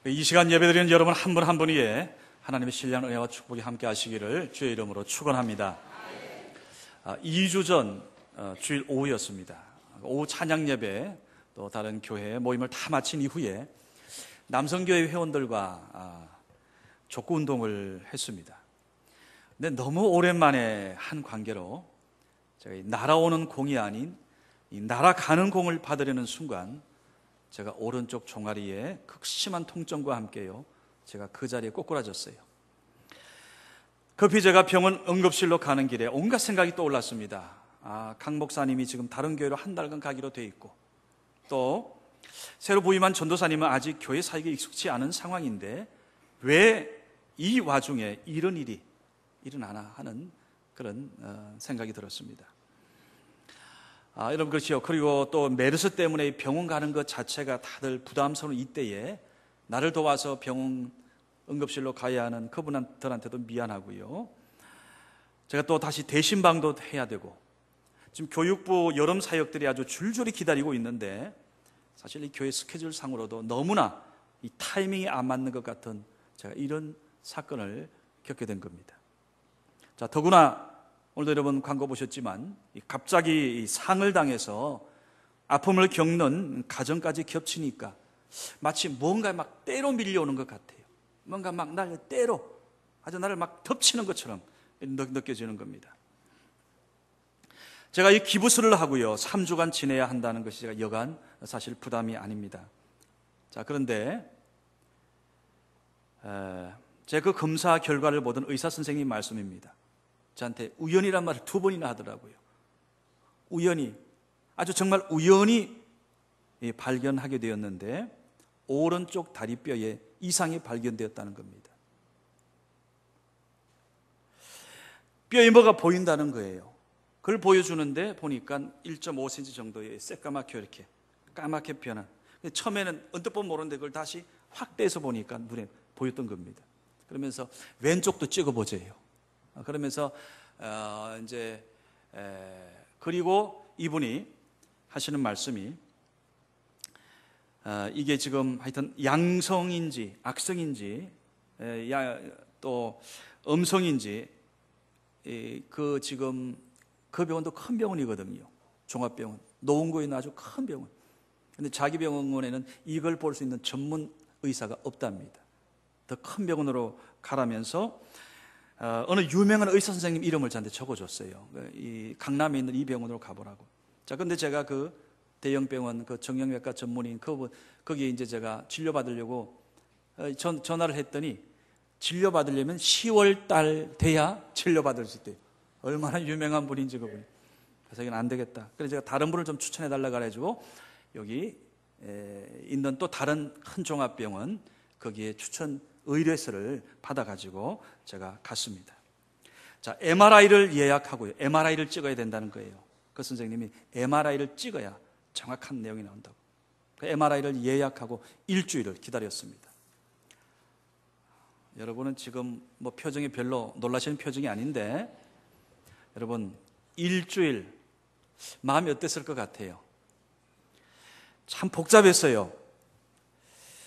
이 시간 예배드리는 여러분 한 분 한 분 위에 하나님의 신령한 은혜와 축복이 함께 하시기를 주의 이름으로 축원합니다. 2주 전 주일 오후였습니다. 오후 찬양 예배 또 다른 교회 모임을 다 마친 이후에 남성교회 회원들과 족구 운동을 했습니다. 근데 너무 오랜만에 한 관계로 제가 날아오는 공이 아닌 이 날아가는 공을 받으려는 순간 제가 오른쪽 종아리에 극심한 통증과 함께요, 제가 그 자리에 꼬꾸라졌어요. 급히 제가 병원 응급실로 가는 길에 온갖 생각이 떠올랐습니다. 강 목사님이 지금 다른 교회로 한 달간 가기로 돼 있고, 또 새로 부임한 전도사님은 아직 교회 사역에 익숙치 않은 상황인데 왜 이 와중에 이런 일이 일어나나 하는 그런 생각이 들었습니다. 여러분, 그렇죠. 그리고 또 메르스 때문에 병원 가는 것 자체가 다들 부담스러운 이때에 나를 도와서 병원 응급실로 가야 하는 그분들한테도 미안하고요. 제가 또 다시 대신방도 해야 되고, 지금 교육부 여름 사역들이 아주 줄줄이 기다리고 있는데 사실 이 교회 스케줄 상으로도 너무나 이 타이밍이 안 맞는 것 같은 제가 이런 사건을 겪게 된 겁니다. 자, 더구나 오늘도 여러분 광고 보셨지만 갑자기 상을 당해서 아픔을 겪는 가정까지 겹치니까 마치 뭔가 막 때로 밀려오는 것 같아요. 뭔가 막 나를 때로 아주 나를 막 덮치는 것처럼 느껴지는 겁니다. 제가 이 기부스를 하고요 3주간 지내야 한다는 것이 제가 여간 사실 부담이 아닙니다. 자, 그런데 제가 그 검사 결과를 보던 의사 선생님 말씀입니다. 저한테 우연이란 말을 2번이나 하더라고요. 우연히, 아주 정말 우연히 발견하게 되었는데 오른쪽 다리뼈에 이상이 발견되었다는 겁니다. 뼈에 뭐가 보인다는 거예요. 그걸 보여주는데 보니까 1.5cm 정도의 새까맣게 이렇게 까맣게 변한, 처음에는 언뜻 보면 모르는데 그걸 다시 확대해서 보니까 눈에 보였던 겁니다. 그러면서 왼쪽도 찍어보세요. 그러면서 그리고 이분이 하시는 말씀이 이게 지금 하여튼 양성인지 악성인지 또 음성인지 그 지금 그 병원도 큰 병원이거든요. 종합병원, 노원구에 있는 아주 큰 병원. 근데 자기 병원에는 이걸 볼 수 있는 전문 의사가 없답니다. 더 큰 병원으로 가라면서 어느 유명한 의사 선생님 이름을 저한테 적어줬어요. 이 강남에 있는 이 병원으로 가보라고. 자, 근데 제가 그 대형 병원 그 정형외과 전문의인 거기에 이제 제가 진료받으려고 전화를 했더니 진료받으려면 10월 달 돼야 진료받을 수 있대요. 얼마나 유명한 분인지 그분이. 그래서 이건 안 되겠다. 그래서 제가 다른 분을 좀 추천해 달라고 그래가지고 여기 있는 또 다른 큰 종합병원 거기에 추천 의뢰서를 받아가지고 제가 갔습니다. 자, MRI를 예약하고요. MRI를 찍어야 된다는 거예요. 그 선생님이 MRI를 찍어야 정확한 내용이 나온다고. 그 MRI를 예약하고 일주일을 기다렸습니다. 여러분은 지금 뭐 표정이 별로 놀라시는 표정이 아닌데, 여러분 일주일 마음이 어땠을 것 같아요? 참 복잡했어요.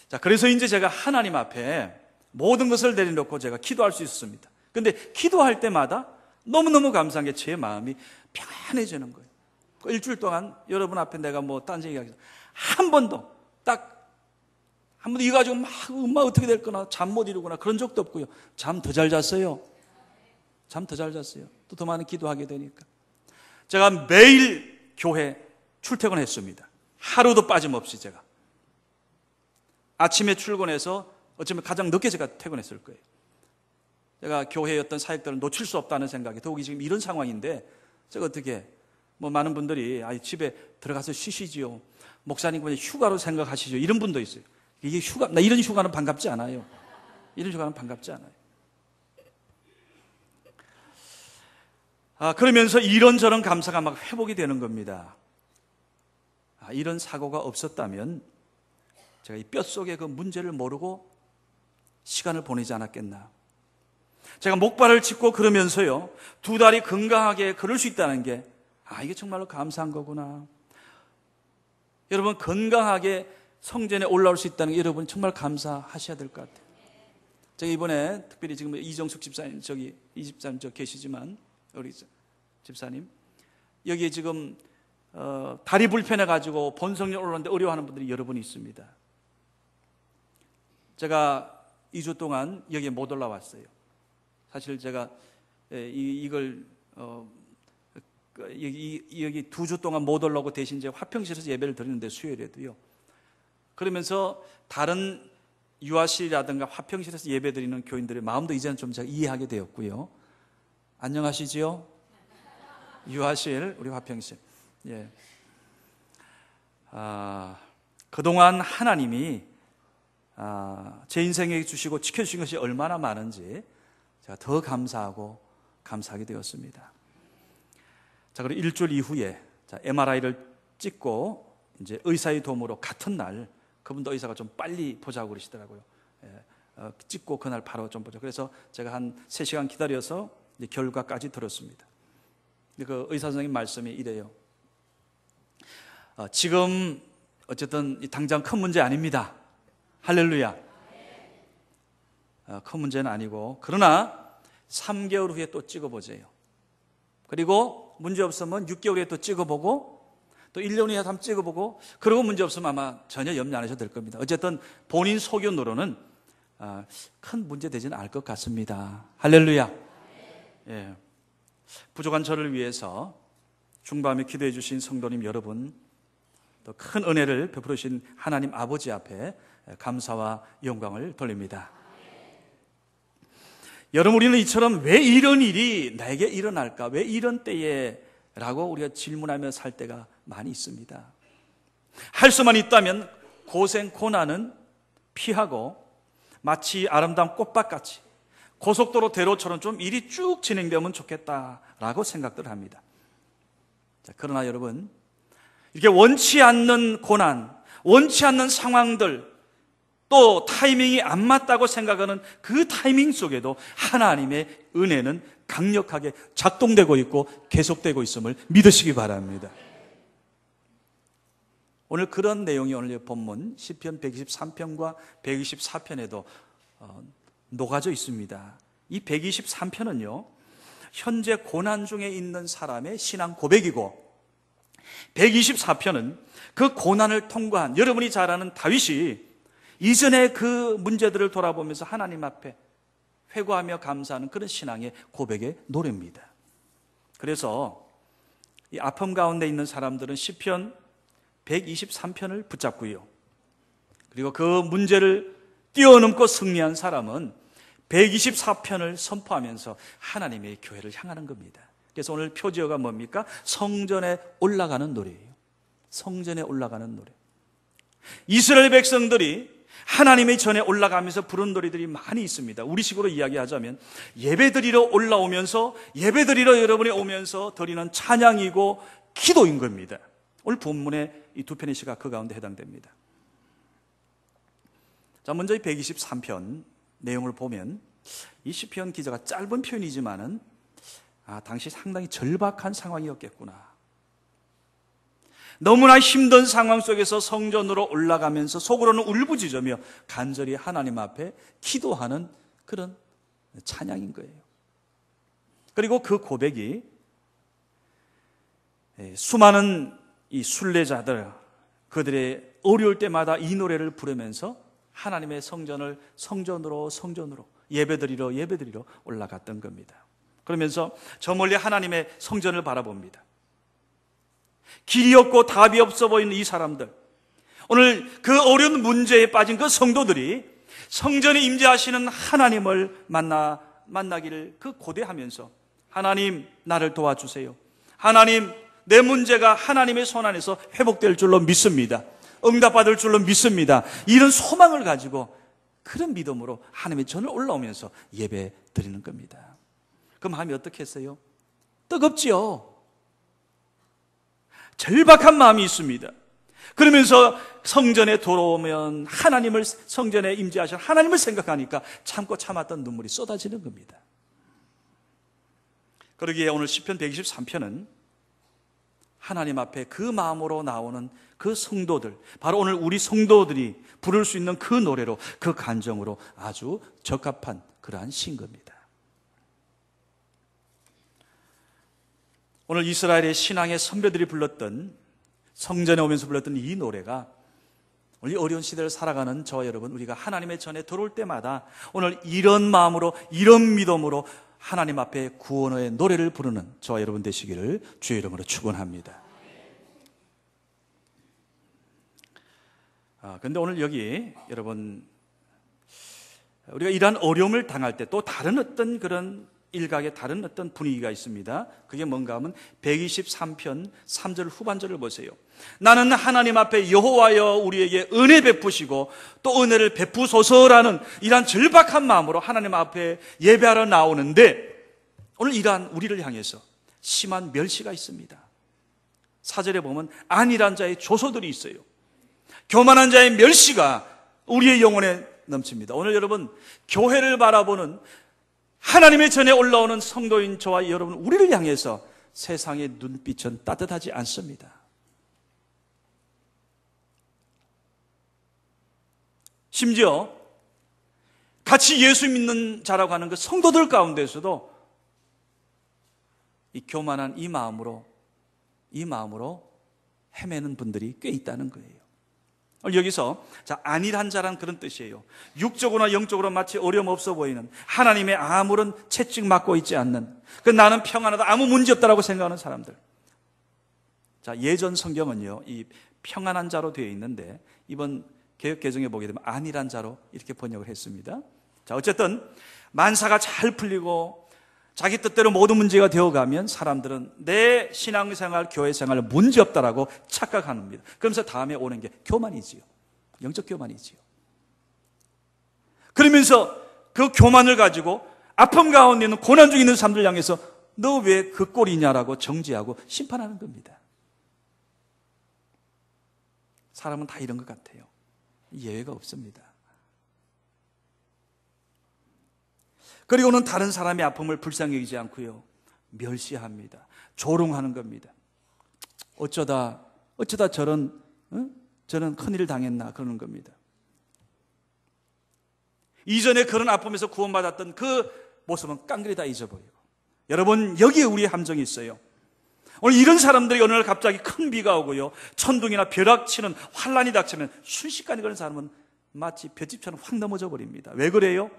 자, 그래서 이제 제가 하나님 앞에 모든 것을 내려놓고 제가 기도할 수 있었습니다. 근데 기도할 때마다 너무너무 감사한 게 제 마음이 편해지는 거예요. 그 일주일 동안 여러분 앞에 내가 뭐 딴 얘기하기 한 번도 이거 가지고 막 엄마 어떻게 될 거나 잠 못 이루거나 그런 적도 없고요. 잠 더 잘 잤어요. 잠 더 잘 잤어요. 또 더 많이 기도하게 되니까. 제가 매일 교회 출퇴근했습니다. 하루도 빠짐없이 제가. 아침에 출근해서 어쩌면 가장 늦게 제가 퇴근했을 거예요. 제가 교회의 어떤 사역들을 놓칠 수 없다는 생각이, 더욱이 지금 이런 상황인데 제가 어떻게, 뭐 많은 분들이 집에 들어가서 쉬시지요, 목사님 그냥 휴가로 생각하시죠, 이런 분도 있어요. 이게 휴가, 나 이런 휴가는 반갑지 않아요. 이런 휴가는 반갑지 않아요. 그러면서 이런저런 감사가 막 회복이 되는 겁니다. 이런 사고가 없었다면 제가 이 뼛속에 그 문제를 모르고 시간을 보내지 않았겠나. 제가 목발을 짚고 그러면서요 2달이 건강하게 걸을 수 있다는 게 이게 정말로 감사한 거구나. 여러분, 건강하게 성전에 올라올 수 있다는 게 여러분 정말 감사하셔야 될 것 같아요. 제가 이번에 특별히 지금 이정숙 집사님, 이 집사님 계시지만, 우리 집사님, 여기에 지금 다리 불편해가지고 본성에 올라오는데 어려워하는 분들이 여러 분 있습니다. 제가 2주 동안 여기에 못 올라왔어요. 사실 제가 이걸 여기 2주 동안 못 올라오고 대신 이제 화평실에서 예배를 드리는데, 수요일에도요. 그러면서 다른 유아실이라든가 화평실에서 예배 드리는 교인들의 마음도 이제는 좀 제가 이해하게 되었고요. 안녕하시지요? 유아실, 우리 화평실. 예. 그동안 하나님이 제 인생에 주시고 지켜주신 것이 얼마나 많은지 제가 더 감사하게 되었습니다. 자, 그리고 일주일 이후에 MRI를 찍고 이제 의사의 도움으로 같은 날, 그분도 의사가 좀 빨리 보자고 그러시더라고요. 찍고 그날 바로 좀 보자. 그래서 제가 한 3시간 기다려서 이제 결과까지 들었습니다. 그 의사 선생님 말씀이 이래요. 지금 어쨌든 당장 큰 문제 아닙니다. 할렐루야. 큰 문제는 아니고, 그러나 3개월 후에 또 찍어보세요. 그리고 문제 없으면 6개월 후에 또 찍어보고, 또 1년 후에 한번 찍어보고, 그러고 문제 없으면 아마 전혀 염려 안 하셔도 될 겁니다. 어쨌든 본인 소견으로는 큰 문제 되지는 않을 것 같습니다. 할렐루야. 예. 부족한 저를 위해서 중밤에 기도해 주신 성도님 여러분, 또 큰 은혜를 베풀으신 하나님 아버지 앞에 감사와 영광을 돌립니다. 여러분, 우리는 이처럼 왜 이런 일이 나에게 일어날까? 왜 이런 때에? 라고 우리가 질문하며 살 때가 많이 있습니다. 할 수만 있다면 고생, 고난은 피하고 마치 아름다운 꽃밭같이 고속도로 대로처럼 좀 일이 쭉 진행되면 좋겠다라고 생각들 합니다. 자, 그러나 여러분, 이렇게 원치 않는 고난, 원치 않는 상황들, 또 타이밍이 안 맞다고 생각하는 그 타이밍 속에도 하나님의 은혜는 강력하게 작동되고 있고 계속되고 있음을 믿으시기 바랍니다. 오늘 그런 내용이 오늘 본문 시편 123편과 124편에도 녹아져 있습니다. 이 123편은요, 현재 고난 중에 있는 사람의 신앙 고백이고, 124편은 그 고난을 통과한, 여러분이 잘 아는 다윗이 이전에 그 문제들을 돌아보면서 하나님 앞에 회고하며 감사하는 그런 신앙의 고백의 노래입니다. 그래서 이 아픔 가운데 있는 사람들은 시편 123편을 붙잡고요, 그리고 그 문제를 뛰어넘고 승리한 사람은 124편을 선포하면서 하나님의 교회를 향하는 겁니다. 그래서 오늘 표지어가 뭡니까? 성전에 올라가는 노래예요. 성전에 올라가는 노래. 이스라엘 백성들이 하나님의 전에 올라가면서 부른 노래들이 많이 있습니다. 우리식으로 이야기하자면 예배드리러 올라오면서, 예배드리러 여러분이 오면서 드리는 찬양이고 기도인 겁니다. 오늘 본문의 이 두 편의 시가 그 가운데 해당됩니다. 자, 먼저 이 123편 내용을 보면 이 시편 기자가 짧은 표현이지만은 당시 상당히 절박한 상황이었겠구나. 너무나 힘든 상황 속에서 성전으로 올라가면서 속으로는 울부짖으며 간절히 하나님 앞에 기도하는 그런 찬양인 거예요. 그리고 그 고백이 수많은 이 순례자들, 그들의 어려울 때마다 이 노래를 부르면서 하나님의 성전으로 예배드리러 올라갔던 겁니다. 그러면서 저 멀리 하나님의 성전을 바라봅니다. 길이 없고 답이 없어 보이는 이 사람들, 오늘 그 어려운 문제에 빠진 그 성도들이 성전에 임재하시는 하나님을 만나기를 그 고대하면서, 하나님 나를 도와주세요, 하나님 내 문제가 하나님의 손 안에서 회복될 줄로 믿습니다, 응답받을 줄로 믿습니다, 이런 소망을 가지고 그런 믿음으로 하나님의 전을 올라오면서 예배 드리는 겁니다. 그 마음이 어떻겠어요? 뜨겁지요. 절박한 마음이 있습니다. 그러면서 성전에 돌아오면 하나님을, 성전에 임재하신 하나님을 생각하니까 참고 참았던 눈물이 쏟아지는 겁니다. 그러기에 오늘 시편 123편은 하나님 앞에 그 마음으로 나오는 그 성도들, 바로 오늘 우리 성도들이 부를 수 있는 그 노래로, 그 간정으로 아주 적합한 그러한 신거입니다. 오늘 이스라엘의 신앙의 선배들이 불렀던, 성전에 오면서 불렀던 이 노래가 우리 어려운 시대를 살아가는 저와 여러분, 우리가 하나님의 전에 들어올 때마다 오늘 이런 마음으로, 이런 믿음으로 하나님 앞에 구원의 노래를 부르는 저와 여러분 되시기를 주의 이름으로 축원합니다. 그런데 오늘 여기 여러분, 우리가 이러한 어려움을 당할 때 또 다른 어떤 그런 일각의 다른 어떤 분위기가 있습니다. 그게 뭔가 하면 123편 3절 후반절을 보세요. 나는 하나님 앞에 여호와여 우리에게 은혜 베푸시고 또 은혜를 베푸소서라는 이러한 절박한 마음으로 하나님 앞에 예배하러 나오는데, 오늘 이러한 우리를 향해서 심한 멸시가 있습니다. 4절에 보면 안일한 자의 조소들이 있어요. 교만한 자의 멸시가 우리의 영혼에 넘칩니다. 오늘 여러분, 교회를 바라보는 하나님의 전에 올라오는 성도인 저와 여러분, 우리를 향해서 세상의 눈빛은 따뜻하지 않습니다. 심지어 같이 예수 믿는 자라고 하는 그 성도들 가운데서도 이 교만한 이 마음으로 헤매는 분들이 꽤 있다는 거예요. 여기서 안일한 자란 그런 뜻이에요. 육적으로나 영적으로 마치 어려움 없어 보이는, 하나님의 아무런 채찍 맞고 있지 않는, 나는 평안하다, 아무 문제 없다라고 생각하는 사람들. 예전 성경은요, 이 평안한 자로 되어 있는데 이번 개역 개정에 보게 되면 안일한 자로 이렇게 번역을 했습니다. 어쨌든 만사가 잘 풀리고 자기 뜻대로 모든 문제가 되어가면 사람들은 내 신앙생활, 교회생활 문제없다라고 착각합니다. 그러면서 다음에 오는 게 교만이지요. 영적 교만이지요. 그러면서 그 교만을 가지고 아픔 가운데 있는, 고난 중에 있는 사람들 향해서 너 왜 그 꼴이냐라고 정죄하고 심판하는 겁니다. 사람은 다 이런 것 같아요. 예외가 없습니다. 그리고는 다른 사람의 아픔을 불쌍히 여기지 않고요, 멸시합니다. 조롱하는 겁니다. 어쩌다 저런 큰일을 당했나 그러는 겁니다. 이전에 그런 아픔에서 구원받았던 그 모습은 깡그리 다 잊어버리고. 여러분, 여기에 우리의 함정이 있어요. 오늘 이런 사람들이 어느 날 갑자기 큰 비가 오고요, 천둥이나 벼락치는 환란이 닥치면 순식간에 그런 사람은 마치 볏짚처럼 확 넘어져 버립니다. 왜 그래요?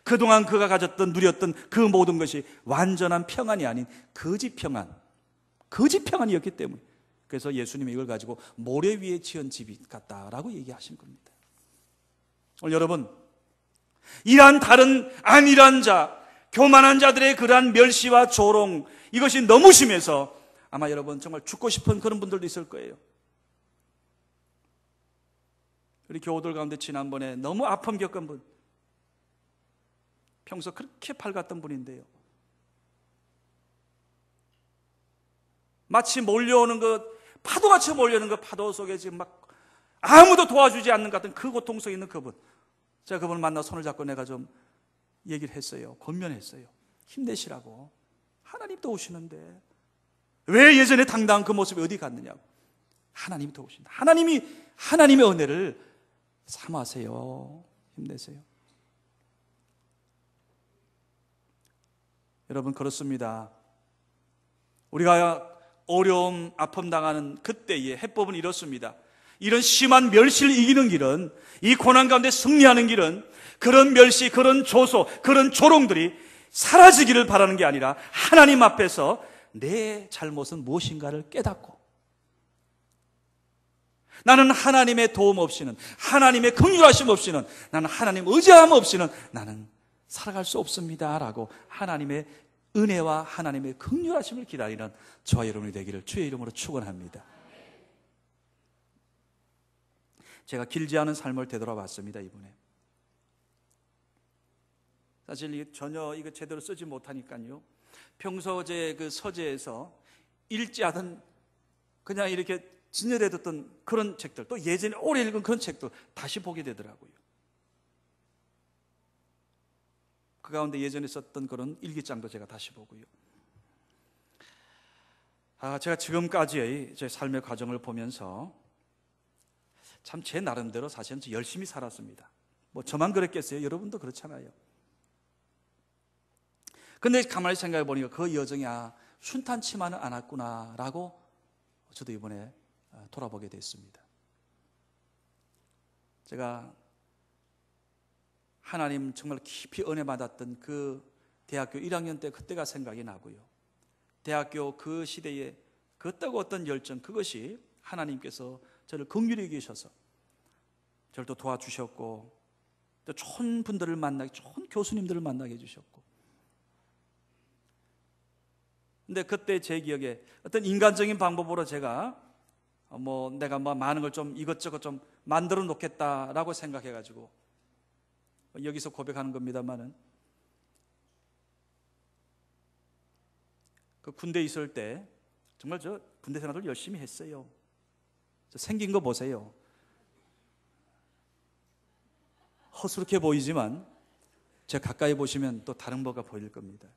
그동안 그가 가졌던, 누렸던 그 모든 것이 완전한 평안이 아닌 거짓 평안이었기 때문에. 그래서 예수님이 이걸 가지고 모래 위에 지은 집이 같다라고 얘기하신 겁니다. 오늘 여러분, 이러한 다른 안일한 자, 교만한 자들의 그러한 멸시와 조롱, 이것이 너무 심해서 아마 여러분 정말 죽고 싶은 그런 분들도 있을 거예요. 우리 교우들 가운데 지난번에 너무 아픔 겪은 분, 평소 그렇게 밝았던 분인데요, 마치 몰려오는 것, 파도같이 몰려오는 것, 파도 속에 지금 막 아무도 도와주지 않는 것 같은 그 고통 속에 있는 그분, 제가 그분을 만나 손을 잡고 내가 좀 얘기를 했어요. 권면했어요. 힘내시라고. 하나님 도우시는데 왜 예전에 당당한 그 모습이 어디 갔느냐고. 하나님이 도우신다. 하나님의 은혜를 삼으세요. 힘내세요. 여러분, 그렇습니다. 우리가 어려움, 아픔 당하는 그때의 해법은 이렇습니다. 이런 심한 멸시를 이기는 길은, 이 고난 가운데 승리하는 길은 그런 멸시, 그런 조소, 그런 조롱들이 사라지기를 바라는 게 아니라 하나님 앞에서 내 잘못은 무엇인가를 깨닫고, 나는 하나님의 도움 없이는, 하나님의 긍휼하심 없이는, 나는 하나님 의지함 없이는 나는 살아갈 수 없습니다 라고 하나님의 은혜와 하나님의 긍휼하심을 기다리는 저와 여러분이 되기를 주의 이름으로 축원합니다. 제가 길지 않은 삶을 되돌아봤습니다. 이번에 사실 이게 전혀 이거 제대로 쓰지 못하니까요, 평소 제 그 서재에서 읽지하던, 그냥 이렇게 진열해뒀던 그런 책들, 또 예전에 오래 읽은 그런 책도 다시 보게 되더라고요. 그 가운데 예전에 썼던 그런 일기장도 제가 다시 보고요. 제가 지금까지의 제 삶의 과정을 보면서 참 제 나름대로 사실은 열심히 살았습니다. 뭐 저만 그랬겠어요? 여러분도 그렇잖아요. 근데 가만히 생각해 보니까 그 여정이 순탄치만은 않았구나라고 저도 이번에 돌아보게 됐습니다. 제가 하나님 정말 깊이 은혜 받았던 그 대학교 1학년 때 그때가 생각이 나고요. 대학교 그 시대에 그 뜨거웠던 열정, 그것이 하나님께서 저를 긍휼히 여기셔서 저를 또 도와주셨고, 또 좋은 분들을 만나게, 좋은 교수님들을 만나게 해주셨고. 근데 그때 제 기억에 어떤 인간적인 방법으로 제가 내가 많은 걸 좀 이것저것 좀 만들어 놓겠다라고 생각해가지고, 여기서 고백하는 겁니다만은, 그 군대에 있을 때 정말 저 군대 생활을 열심히 했어요. 저 생긴 거 보세요. 허술하게 보이지만 제가 가까이 보시면 또 다른 뭐가 보일 겁니다.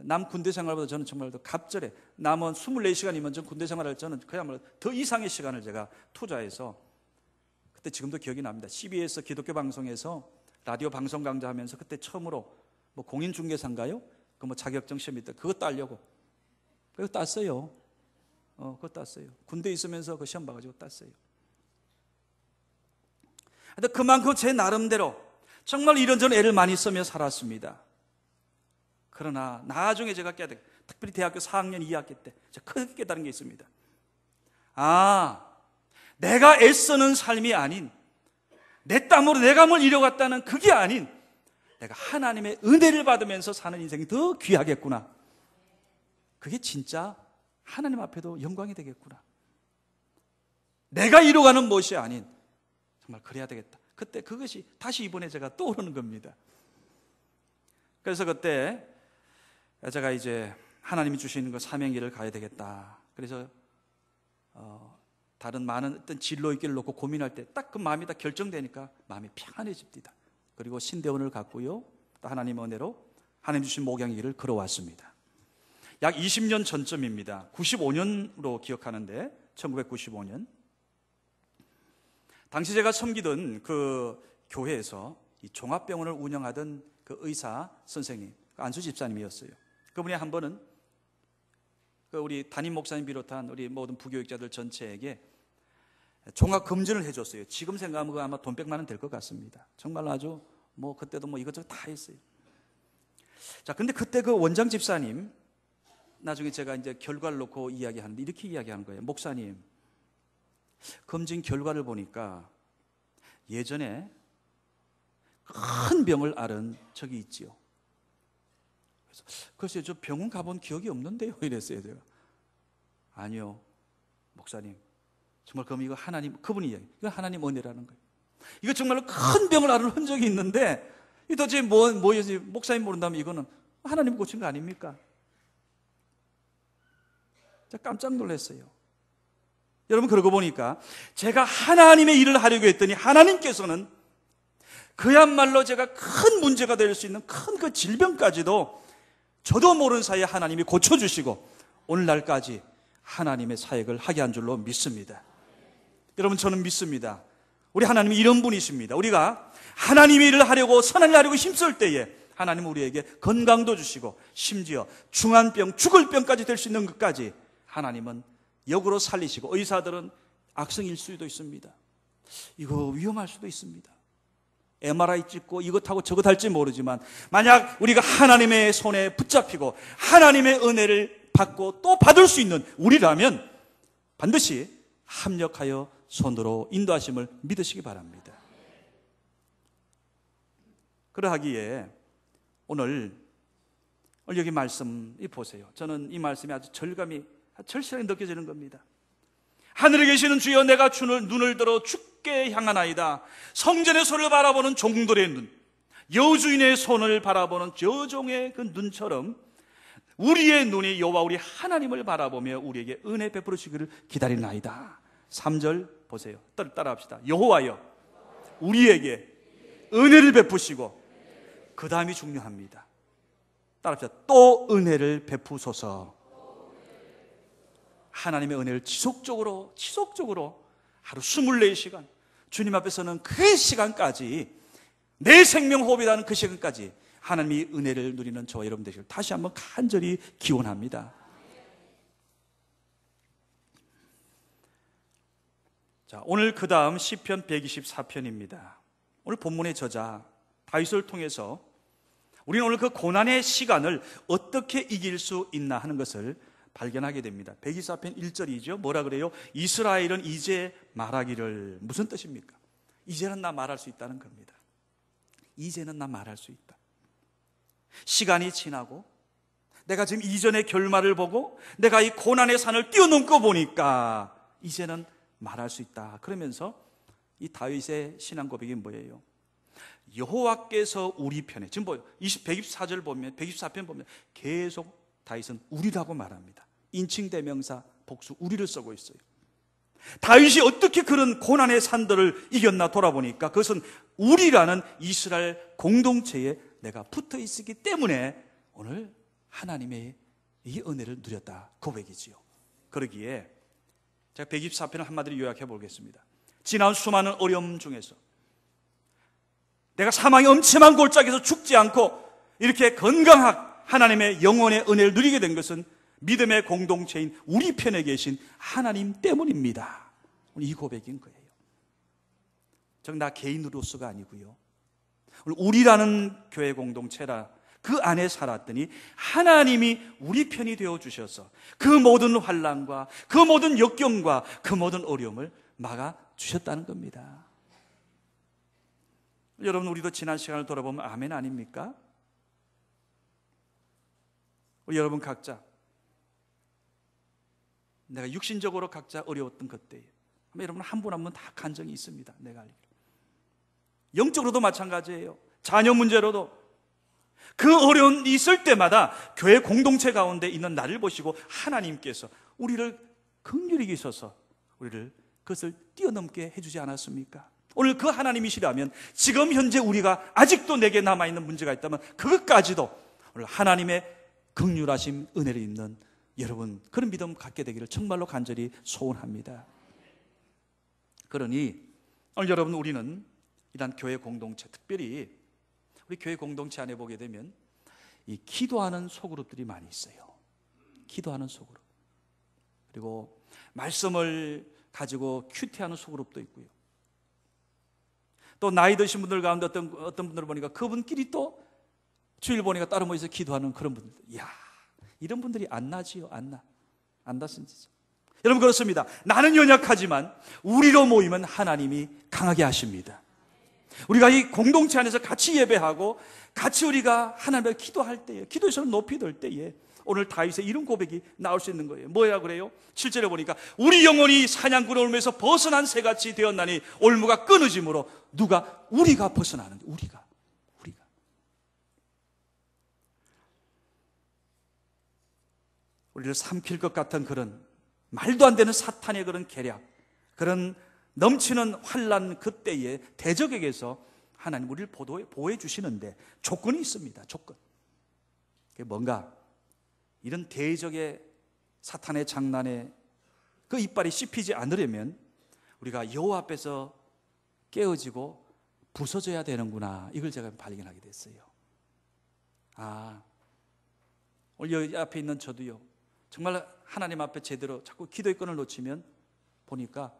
남 군대 생활보다 저는 정말 더 갑절에 남은 24시간이면 전 군대 생활을 저는 그야말로 더 이상의 시간을 제가 투자해서, 그때 지금도 기억이 납니다. CBS 기독교 방송에서 라디오 방송 강좌하면서 그때 처음으로 공인중개사인가요? 그 자격증 시험이 있다. 그거 따려고. 그거 땄어요. 그거 땄어요. 군대에 있으면서 그 시험 봐가지고 땄어요. 근데 그만큼 제 나름대로 정말 이런저런 애를 많이 쓰며 살았습니다. 그러나 나중에 제가 깨닫게, 특별히 대학교 4학년 2학기 때 제가 크게 깨달은 게 있습니다. 내가 애쓰는 삶이 아닌, 내 땀으로 내가 뭘 이뤄갔다는 그게 아닌, 내가 하나님의 은혜를 받으면서 사는 인생이 더 귀하겠구나. 그게 진짜 하나님 앞에도 영광이 되겠구나. 내가 이뤄가는 것이 아닌, 정말 그래야 되겠다. 그때 그것이 다시 이번에 제가 떠오르는 겁니다. 그래서 그때 제가 이제 하나님이 주시는 그 사명길을 가야 되겠다. 그래서 다른 많은 어떤 진로의 길을 놓고 고민할 때 딱 그 마음이 다 결정되니까 마음이 평안해집니다. 그리고 신대원을 갖고요, 또 하나님의 은혜로 하나님 주신 목양의 길을 걸어왔습니다. 약 20년 전쯤입니다. 95년으로 기억하는데, 1995년. 당시 제가 섬기던 그 교회에서 이 종합병원을 운영하던 그 의사 선생님, 안수 집사님이었어요. 그분이 한 번은 우리 담임 목사님 비롯한 우리 모든 부교육자들 전체에게 종합검진을 해줬어요. 지금 생각하면 그거 아마 돈 100만 원 될 것 같습니다. 정말 아주 그때도 이것저것 다 했어요. 자, 근데 그때 그 원장 집사님, 나중에 제가 이제 결과를 놓고 이야기하는데 이렇게 이야기하는 거예요. 목사님, 검진 결과를 보니까 예전에 큰 병을 앓은 적이 있지요. 그래서 저 병원 가본 기억이 없는데요, 이랬어요. 제가. 아니요, 목사님, 정말 그럼 이거 하나님, 그분이 이야기, 이거 하나님 은혜라는 거예요. 이거 정말로 큰 병을 앓은 흔적이 있는데, 이 도대체 뭐였지? 목사님 모른다면 이거는 하나님 고친 거 아닙니까? 제가 깜짝 놀랐어요. 여러분, 그러고 보니까 제가 하나님의 일을 하려고 했더니 하나님께서는 그야말로 제가 큰 문제가 될 수 있는 큰 그 질병까지도 저도 모르는 사이에 하나님이 고쳐주시고 오늘날까지 하나님의 사역을 하게 한 줄로 믿습니다. 여러분, 저는 믿습니다. 우리 하나님이 이런 분이십니다. 우리가 하나님의 일을 하려고, 선한 일을 하려고 힘쓸 때에 하나님은 우리에게 건강도 주시고, 심지어 중한 병, 죽을 병까지 될 수 있는 것까지 하나님은 역으로 살리시고, 의사들은 악성일 수도 있습니다. 이거 위험할 수도 있습니다. MRI 찍고 이것하고 저것 할지 모르지만, 만약 우리가 하나님의 손에 붙잡히고 하나님의 은혜를 받고 또 받을 수 있는 우리라면 반드시 합력하여 손으로 인도하심을 믿으시기 바랍니다. 그러하기에 오늘 여기 말씀이 보세요. 저는 이 말씀이 아주 절실하게 느껴지는 겁니다. 하늘에 계시는 주여, 내가 주를 눈을 들어 주께 향하나이다. 성전의 손을 바라보는 종들의 눈, 여주인의 손을 바라보는 여종의 그 눈처럼 우리의 눈이 여호와 우리 하나님을 바라보며 우리에게 은혜 베풀으시기를 기다리나이다. 3절 보세요. 따라합시다. 여호와여, 우리에게 은혜를 베푸시고, 그 다음이 중요합니다. 따라합시다. 또 은혜를 베푸소서. 하나님의 은혜를 지속적으로 하루 24시간 주님 앞에서는 그 시간까지, 내 생명 호흡이라는 그 시간까지 하나님의 은혜를 누리는 저와 여러분 되시길 다시 한번 간절히 기원합니다. 자, 오늘 그 다음 시편 124편입니다. 오늘 본문의 저자 다윗을 통해서 우리는 오늘 그 고난의 시간을 어떻게 이길 수 있나 하는 것을 발견하게 됩니다. 124편 1절이죠. 뭐라 그래요? 이스라엘은 이제 말하기를. 무슨 뜻입니까? 이제는 나 말할 수 있다는 겁니다. 이제는 나 말할 수 있다. 시간이 지나고 내가 지금 이전의 결말을 보고 내가 이 고난의 산을 뛰어넘고 보니까 이제는 말할 수 있다. 그러면서 이 다윗의 신앙 고백이 뭐예요? 여호와께서 우리 편에, 지금 124절 보면, 124편 보면 계속 다윗은 우리라고 말합니다. 인칭 대명사 복수 우리를 쓰고 있어요. 다윗이 어떻게 그런 고난의 산들을 이겼나 돌아보니까 그것은 우리라는 이스라엘 공동체에 내가 붙어 있었기 때문에 오늘 하나님의 이 은혜를 누렸다 고백이지요. 그러기에 제가 124편을 한마디로 요약해 보겠습니다. 지난 수많은 어려움 중에서 내가 사망의 엄침한 골짜기에서 죽지 않고 이렇게 건강한 하나님의 영원의 은혜를 누리게 된 것은 믿음의 공동체인 우리 편에 계신 하나님 때문입니다. 이 고백인 거예요. 즉 나 개인으로서가 아니고요, 우리라는 교회 공동체라 그 안에 살았더니 하나님이 우리 편이 되어주셔서 그 모든 환난과 그 모든 역경과 그 모든 어려움을 막아주셨다는 겁니다. 여러분, 우리도 지난 시간을 돌아보면 아멘 아닙니까? 우리 여러분 각자, 내가 육신적으로 각자 어려웠던 그때에 여러분 한 분 한 분 다 간증이 있습니다. 내가 알기로 영적으로도 마찬가지예요. 자녀 문제로도 그 어려움이 있을 때마다 교회 공동체 가운데 있는 나를 보시고 하나님께서 우리를 긍휼히 여기셔서 우리를 그것을 뛰어넘게 해주지 않았습니까? 오늘 그 하나님이시라면 지금 현재 우리가 아직도 내게 남아있는 문제가 있다면 그것까지도 오늘 하나님의 긍휼하심 은혜를 입는 여러분, 그런 믿음 갖게 되기를 정말로 간절히 소원합니다. 그러니 오늘 여러분, 우리는 이런 교회 공동체, 특별히 우리 교회 공동체 안에 보게 되면 이 기도하는 소그룹들이 많이 있어요. 기도하는 소그룹, 그리고 말씀을 가지고 큐티하는 소그룹도 있고요. 또 나이 드신 분들 가운데 어떤 분들을 보니까 그분끼리 또 주일 보니까 따로 모여서 기도하는 그런 분들. 이야, 이런 분들이 안 나지요? 안 났습니다. 여러분, 그렇습니다. 나는 연약하지만 우리로 모이면 하나님이 강하게 하십니다. 우리가 이 공동체 안에서 같이 예배하고 같이 우리가 하나님을 기도할 때에, 기도의 손을 높이 들 때에 오늘 다윗의 이런 고백이 나올 수 있는 거예요. 뭐야 그래요? 7절에 보니까 우리 영혼이 사냥꾼의 올무에서 벗어난 새같이 되었나니 올무가 끊어짐으로 우리가 벗어나는데, 우리가 우리를 삼킬 것 같은 그런 말도 안 되는 사탄의 그런 계략, 그런 넘치는 환난 그때에 대적에게서 하나님 우리를 보호해 주시는데 조건이 있습니다. 조건. 그게 뭔가, 이런 대적의 사탄의 장난에 그 이빨이 씹히지 않으려면 우리가 여호와 앞에서 깨어지고 부서져야 되는구나, 이걸 제가 발견하게 됐어요. 오늘 여기 앞에 있는 저도요, 정말 하나님 앞에 제대로 자꾸 기도의 끈을 놓치면 보니까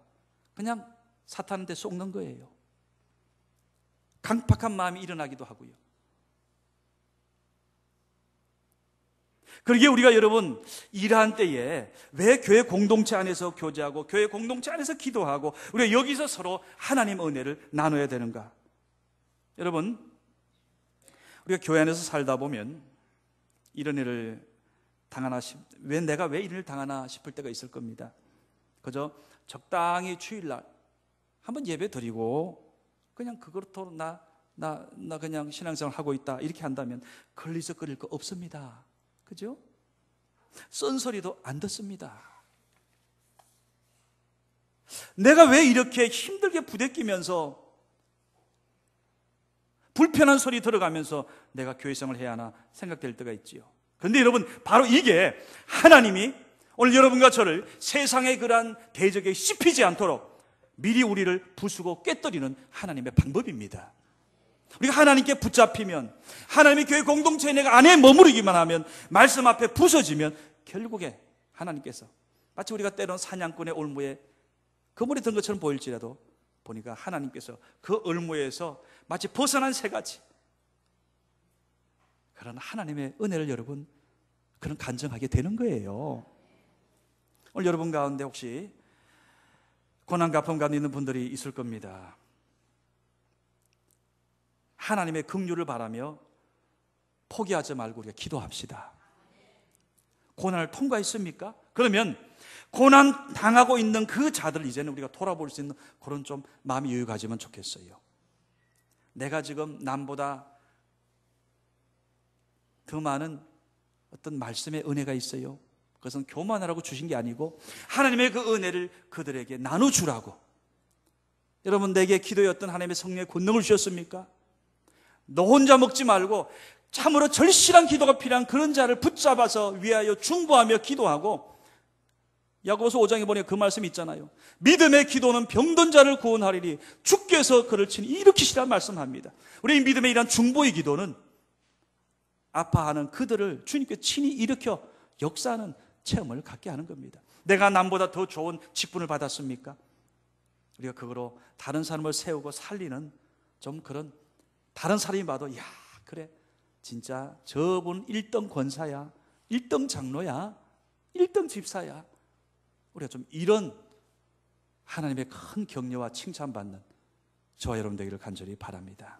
그냥 사탄한테 속는 거예요. 강팍한 마음이 일어나기도 하고요. 그러기에 우리가 여러분, 이러한 때에 왜 교회 공동체 안에서 교제하고 교회 공동체 안에서 기도하고 우리가 여기서 서로 하나님 은혜를 나눠야 되는가? 여러분, 우리가 교회 안에서 살다 보면 이런 일을 당하나 내가 왜 이런 일을 당하나 싶을 때가 있을 겁니다. 그저 적당히 주일날 한번 예배 드리고 그냥 그것으로 나 그냥 신앙생활 하고 있다 이렇게 한다면 걸리적거릴 거 없습니다. 그죠? 쓴소리도 안 듣습니다. 내가 왜 이렇게 힘들게 부대끼면서 불편한 소리 들어가면서 내가 교회생활을 해야 하나 생각될 때가 있지요. 그런데 여러분, 바로 이게 하나님이 오늘 여러분과 저를 세상의 그러한 대적에 씹히지 않도록 미리 우리를 부수고 꿰뚫이는 하나님의 방법입니다. 우리가 하나님께 붙잡히면, 하나님의 교회 공동체 내가 안에 머무르기만 하면, 말씀 앞에 부서지면 결국에 하나님께서 마치 우리가 때론 사냥꾼의 올무에 그물이 든 것처럼 보일지라도 보니까 하나님께서 그 올무에서 마치 벗어난 새같이 그런 하나님의 은혜를 여러분 그런 간증하게 되는 거예요. 오늘 여러분 가운데 혹시 고난 가품 가운데 있는 분들이 있을 겁니다. 하나님의 긍휼을 바라며 포기하지 말고 우리가 기도합시다. 고난을 통과했습니까? 그러면 고난 당하고 있는 그 자들을 이제는 우리가 돌아볼 수 있는 그런 좀 마음의 여유 가지면 좋겠어요. 내가 지금 남보다 더 많은 어떤 말씀의 은혜가 있어요. 그것은 교만하라고 주신 게 아니고 하나님의 그 은혜를 그들에게 나눠주라고. 여러분, 내게 기도에 어떤 하나님의 성령의 권능을 주셨습니까? 너 혼자 먹지 말고 참으로 절실한 기도가 필요한 그런 자를 붙잡아서 위하여 중보하며 기도하고, 야고보서 5장에 보니까 그 말씀이 있잖아요. 믿음의 기도는 병든 자를 구원하리니 주께서 그를 친히 일으키시라 말씀합니다. 우리 믿음의 이런 중보의 기도는 아파하는 그들을 주님께 친히 일으켜 역사하는 체험을 갖게 하는 겁니다. 내가 남보다 더 좋은 직분을 받았습니까? 우리가 그거로 다른 사람을 세우고 살리는 좀 그런, 다른 사람이 봐도 야 그래 진짜 저분 1등 권사야, 1등 장로야, 1등 집사야. 우리가 좀 이런 하나님의 큰 격려와 칭찬받는 저와 여러분 되기를 간절히 바랍니다.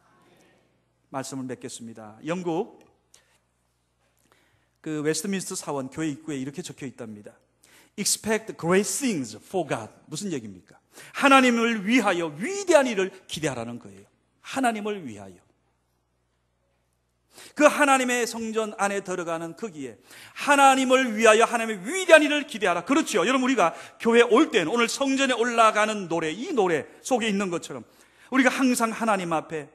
말씀을 맺겠습니다. 영국 그 웨스트민스터 사원 교회 입구에 이렇게 적혀 있답니다. Expect great things for God. 무슨 얘기입니까? 하나님을 위하여 위대한 일을 기대하라는 거예요. 하나님을 위하여. 그 하나님의 성전 안에 들어가는 거기에 하나님을 위하여 하나님의 위대한 일을 기대하라. 그렇죠. 여러분, 우리가 교회에 올 때는 오늘 성전에 올라가는 노래, 이 노래 속에 있는 것처럼 우리가 항상 하나님 앞에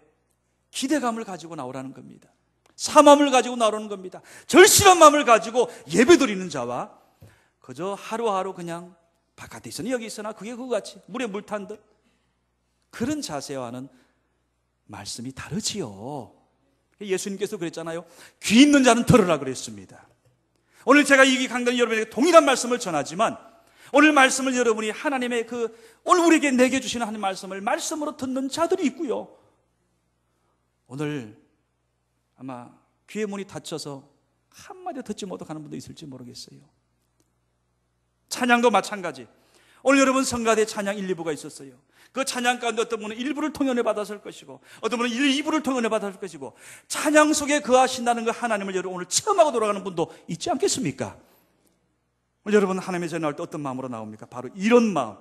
기대감을 가지고 나오라는 겁니다. 사마음을 가지고 나오는 겁니다. 절실한 마음을 가지고 예배드리는 자와 그저 하루하루 그냥 바깥에 있으나 여기 있으나 그게 그거 같이 물에 물 탄 듯 그런 자세와는 말씀이 다르지요. 예수님께서 그랬잖아요. 귀 있는 자는 들으라 그랬습니다. 오늘 제가 이 강단 여러분에게 동일한 말씀을 전하지만 오늘 말씀을 여러분이 하나님의 오늘 우리에게 내게 주시는 하나님 말씀을 말씀으로 듣는 자들이 있고요. 오늘 아마 귀의 문이 닫혀서 한마디 듣지 못하는 분도 있을지 모르겠어요. 찬양도 마찬가지. 오늘 여러분 성가대 찬양 1, 2부가 있었어요. 그 찬양 가운데 어떤 분은 1부를 통연해 받았을 것이고 어떤 분은 1, 2부를 통연해 받았을 것이고 찬양 속에 거하신다는 그 하나님을 여러분 오늘 체험하고 돌아가는 분도 있지 않겠습니까? 오늘 여러분 하나님의 전에 나올 때 어떤 마음으로 나옵니까? 바로 이런 마음,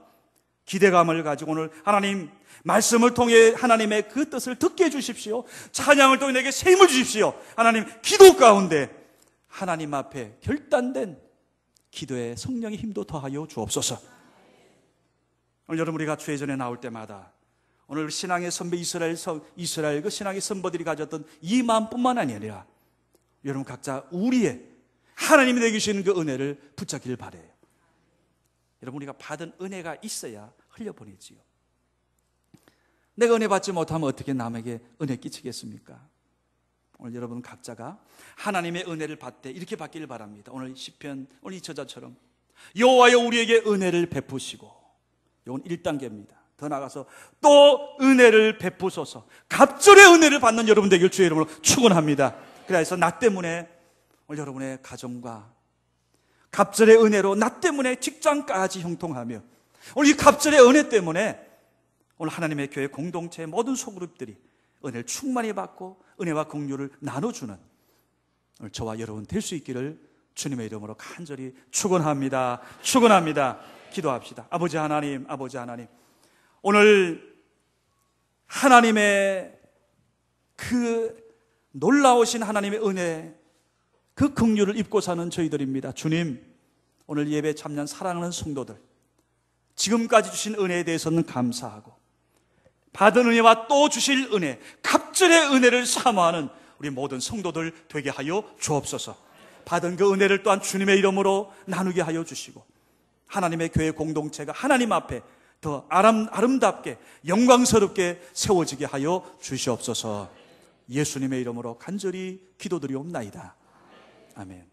기대감을 가지고 오늘 하나님 말씀을 통해 하나님의 그 뜻을 듣게 해주십시오. 찬양을 통해 내게 새 힘을 주십시오. 하나님 기도 가운데 하나님 앞에 결단된 기도에 성령의 힘도 더하여 주옵소서. 오늘 여러분 우리가 주의 전에 나올 때마다 오늘 신앙의 선배 이스라엘 그 신앙의 선배들이 가졌던 이 마음뿐만 아니라 여러분 각자 우리의 하나님이 내게 주시는 그 은혜를 붙잡기를 바라요. 여러분 우리가 받은 은혜가 있어야 흘려보내지요. 내가 은혜 받지 못하면 어떻게 남에게 은혜 끼치겠습니까? 오늘 여러분 각자가 하나님의 은혜를 받되 이렇게 받기를 바랍니다. 오늘 시편 오늘 이 저자처럼 여호와여 우리에게 은혜를 베푸시고, 이건 1단계입니다. 더 나아가서 또 은혜를 베푸소서. 갑절의 은혜를 받는 여러분 되길 주의 이름으로 축원합니다. 그래서 나 때문에 오늘 여러분의 가정과 갑절의 은혜로 나 때문에 직장까지 형통하며 오늘 이 갑절의 은혜 때문에 오늘 하나님의 교회 공동체의 모든 소그룹들이 은혜를 충만히 받고 은혜와 긍휼을 나눠주는 오늘 저와 여러분 될 수 있기를 주님의 이름으로 간절히 축원합니다. 축원합니다. 기도합시다. 아버지 하나님, 아버지 하나님, 오늘 하나님의 그 놀라우신 하나님의 은혜, 그 긍휼을 입고 사는 저희들입니다. 주님, 오늘 예배 참여한 사랑하는 성도들, 지금까지 주신 은혜에 대해서는 감사하고 받은 은혜와 또 주실 은혜, 갑절의 은혜를 사모하는 우리 모든 성도들 되게 하여 주옵소서. 받은 그 은혜를 또한 주님의 이름으로 나누게 하여 주시고 하나님의 교회 공동체가 하나님 앞에 더 아름답게 영광스럽게 세워지게 하여 주시옵소서. 예수님의 이름으로 간절히 기도드리옵나이다. 아멘.